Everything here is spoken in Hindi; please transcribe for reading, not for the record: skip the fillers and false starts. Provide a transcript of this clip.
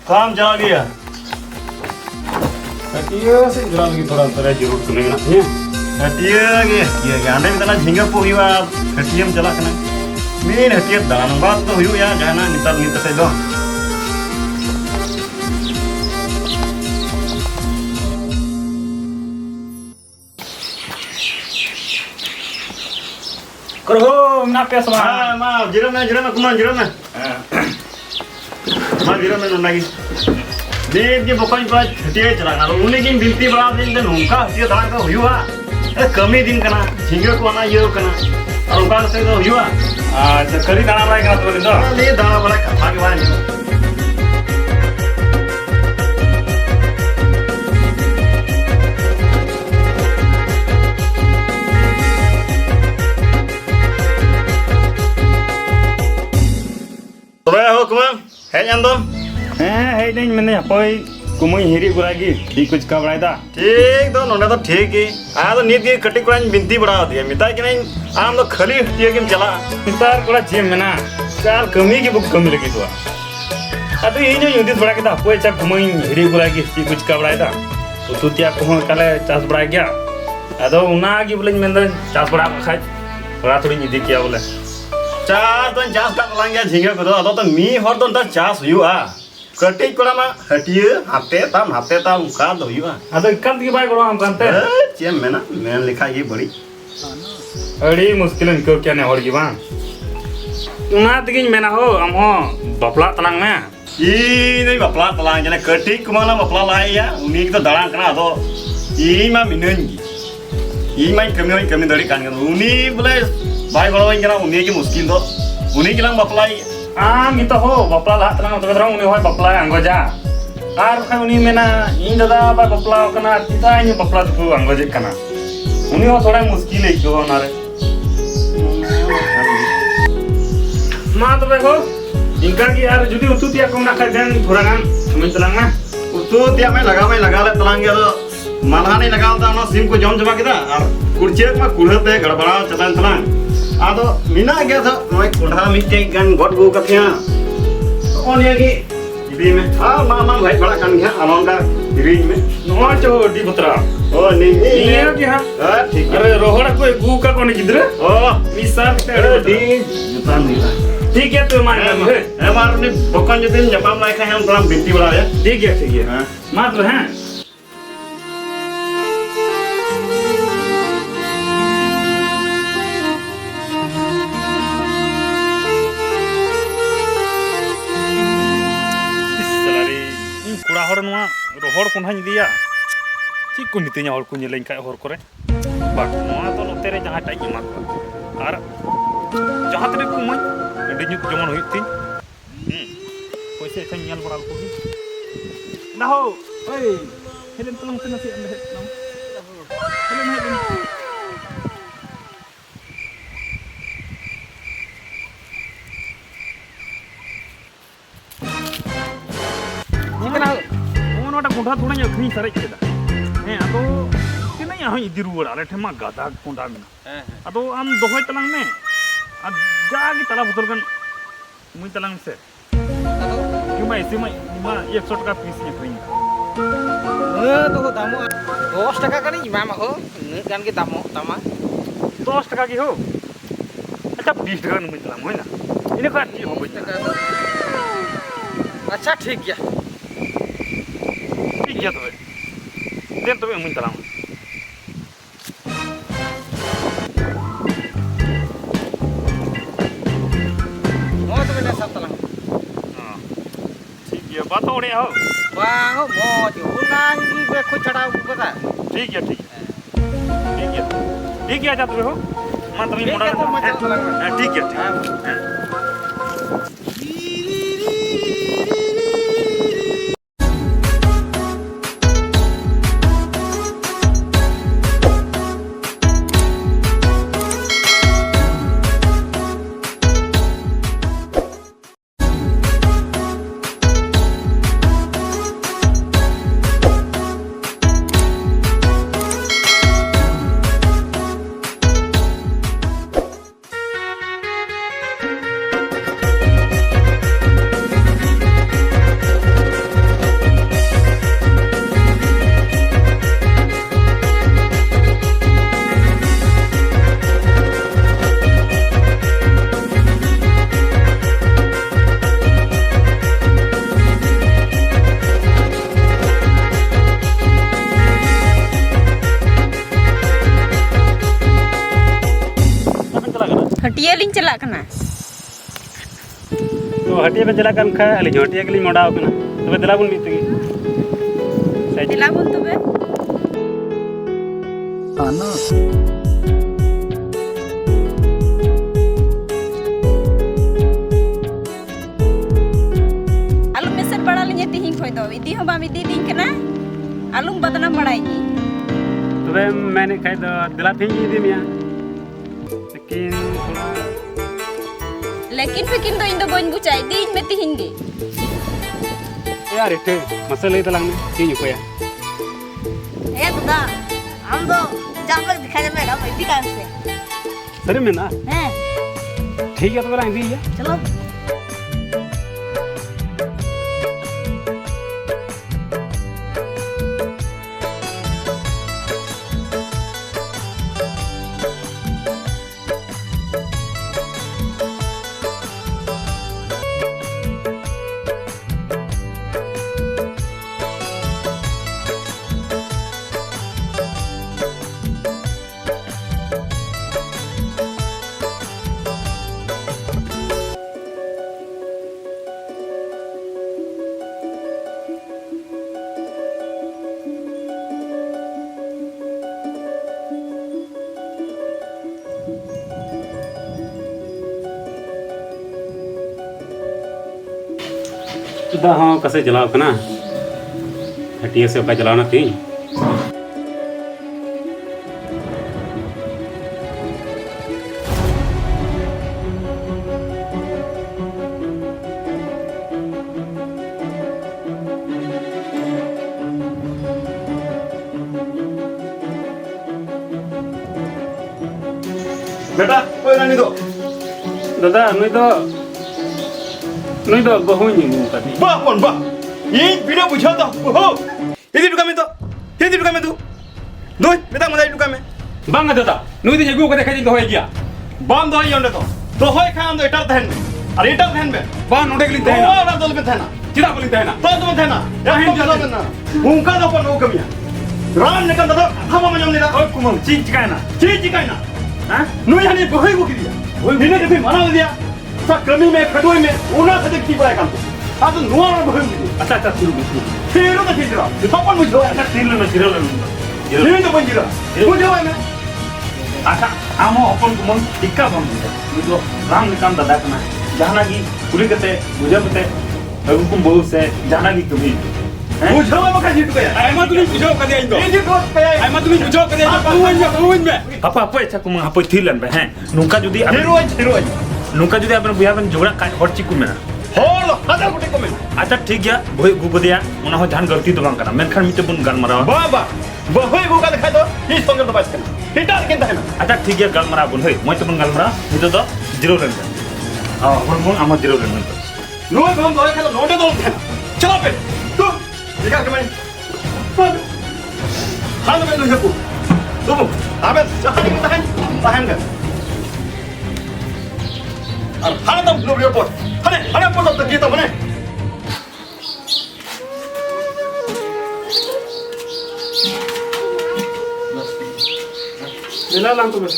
काम जा गया हटिया से जरा लगी थोड़ा तरह जरूर करने ना हटिया गया आंडे में तना झिंगा पो हुआ हटिया में चला करना मेन हटिया दान बात तो हुई या जाना नितर नितर से दो करो ना पैसा मा जीरो में कुमान जीरो में मा जीरो में नोना की देख के बकवास बात हटिया चला ना उन्हें की बिनती बड़ा दिन दिन उनका हटिया दान का हुआ कमी दिन करना झिंगे को आना ये करना और उनका से तो हुआ अच्छा खरी दाना बड़ा करना तो बोले ये दाना बड़ा खा के बाहर हो कुमार है अंदम है नहीं मैंने अपोई कुमुई हिरी गुरागी ठीक कुछ का बड़ा ठीक तो नोने तो ठीक ही आ तो नीत के कटी कुरान बिनती बड़ा दिया मिता कि नहीं आम तो खली हटिया के चला नितार कोड़ा जे मेना चार कमी की बुक कमी लगी तो अतो ये जो युदित बड़ा के अपोई चा कुमुई हिरी गुरागी ठीक कुछ का बड़ा तो तू त्या को काले चास बड़ा गया अदो उना की बोले मेंदा चास बड़ा खाय थोड़ा थोड़ी निधि किया बोले चार तो चास का लांगे झिंगे को तो तो मी हर तो चास हुआ कटी कोड़ा मा हटिया हाते ताम का दो हुआ अदो इकन की बाय करो हम जानते चे मेना मैं लिखा ये बड़ी अड़ी मुश्किल इनको क्या ने और की बां उना तगिन मेना हो हम हो बपला तलांग में ई नहीं बपला तलांग जने कटी कुमाना बपला लाया उनी तो दड़ांग कना तो ई मा मिनंगी ई मा कमी दड़ी कान उनी बोले बाय बड़ो इन कना उनी की मुश्किल तो उनी की लंग बपलाई आम itu ho bapla lah tenang tu terang uni hoi bapla anggoja ar kai uni mena in dada ba bapla kana tita ini bapla tu anggoja kana uni ho thoda muskil hai kyo na re ma to be ho inka ki yaar judi utu tia kom na kha den thora gan sumin telang na उतो दिया मैं लगा ले तलांगे तो माला नहीं लगा था ना सिम को जॉन जमा किया और कुर्चे में कुड़ते गड़बड़ा चलान तलांग आदो मिना गया था मैं कुंडा मिट्टी गन गोट गो कथिया कौन है कि इदी में हां मामा भाई बड़ा कान गया अलोंगा रिंग में no cho di putra ओ नहीं ये की हां ठीक है अरे रोहड़ा कोई गु का कोनी किधर ओ मिसाल अरे दी जुता नहीं था ठीक है तो मान ले ए मार ने बकन जो दिन जपाम लाइक है हम थोड़ा बिनती बड़ा है ठीक है मात्र हैं hor nuwa rohor kun hany dia cik kun ditinya hor kun nyelain kai hor kore bak nuwa to note re jaha tai ima ko ar jaha tere ku moi edi nyuk jomon hoyit tin poise kan nyal boral ko na ho oi helen tolong tena si ande het nam helen कुंडा थोड़ा अखनी सर हाँ अदो तीन इदी रुआड़ आले ठेमा गादा कुंडा में अदो आम दोहय तलांग में जागी तला बुतल गन मुई तलांग से क्यों मैं इसी में 100 टका पीस अखनी तो दामो 10 टका कनी इमाम हो न गान के दामो तमा 10 टका की हो अच्छा 20 टका मुई तलांग होय ना इने का की हो अच्छा ठीक गया iya tuh, dia tuh yang minta lama. Oh tuh bener satu lang. ठीक है बात हो रही हो वाह मौज उनांग की बेखो चढ़ाओ पता ठीक है आजा तुम हो मान तुम्हें मोड़ा ठीक है हटिया पे चला कर खा अली हटिया के लिए मोड़ा होना तबे दिला बन बीत गई दिला बोल तो बे Ano? आलू मेसेज बड़ा लिये तिहिं खोय दो इदी हो बाम इदी दिन कना आलू बदना बड़ाई तबे मैंने कह दो दिला थी दी मिया लेकिन लेकिन दो इन दो बन बुचाई दिन में तिहिं गे यार इटे मसले तलांग में तीन कोया ए दादा हम तो जाकर दिखा दे मेरा भाई दिखा से सर में ना हैं ठीक है तो बरा दी है चलो तुदा हाँ कैसे चलाओ कना हटिया से का चलाना थी बेटा कोई रानी दो दादा नुई तो बहु नहीं मुकती bah pon bah ये बिना बुझा तो हो ये दुकान में तो ये दुकान में तू दो बेटा मुझे दुकान में बांगा दादा नुई तो जगू को देखा जिन तो होए गया बाम दो ये तो होय खान दो इटर तहन में अरे इटर तहन में बा नोटे के लिए तो है ना वाला दल में था ना चिदा बोली है ना तो तुम थे ना या हिंद दल में ना उनका तो पर नो कमिया राम ने कंदा हम में जमने दा ओए कुमल चीज का है ना चीज का ना हां नु यानी बहई को किया वो निने के भी मना दिया सा क्रमी में खडोई में उना से देखी पड़ा काम आ तो नुआ बहई को अच्छा शुरू फिर तो ठीक रहा तो अपन मुझे अच्छा तीन में जीरो ये तो बन गिरा मुझे है मैं अच्छा आमो अपन कुमल टिक्का बन जो राम निकाम दादा कना जहाना की पूरी कते बुझा कते अगुकुम बहु से जहाना की कभी मुझे में का जीत गया आई मा तुम्हें बुझाओ कदे आइंदो ये जीत गया आई मा तुम्हें बुझाओ कदे बहुवन में apa अच्छा कुम apa थिलन बे हैं नुका जुदी हीरो नुका जुदी अपन बुया बन जोड़ा का हर चिकु में होल हदा गुटी को में अच्छा ठीक गया भई गुगो दिया उना हो जान गलती तो बांग कना मेनखान मिटे बुन गान मरावा बाबा बहई को का दिखा दो ये संग तो बस करना हिटार के है ना अच्छा ठीक है गाल मरा बुन होई মই तो बुन गाल मरा मिटे तो जीरो रन हां बुन आमा जीरो रन नो हम दो खेला नोटे दो चलो पे तू दिखा के मैं हां में लो हेपू तू अबे जहां की ताहन कर और हां तो लो रिपोर्ट हने पोट तो गीता मने मिला लाम तो बस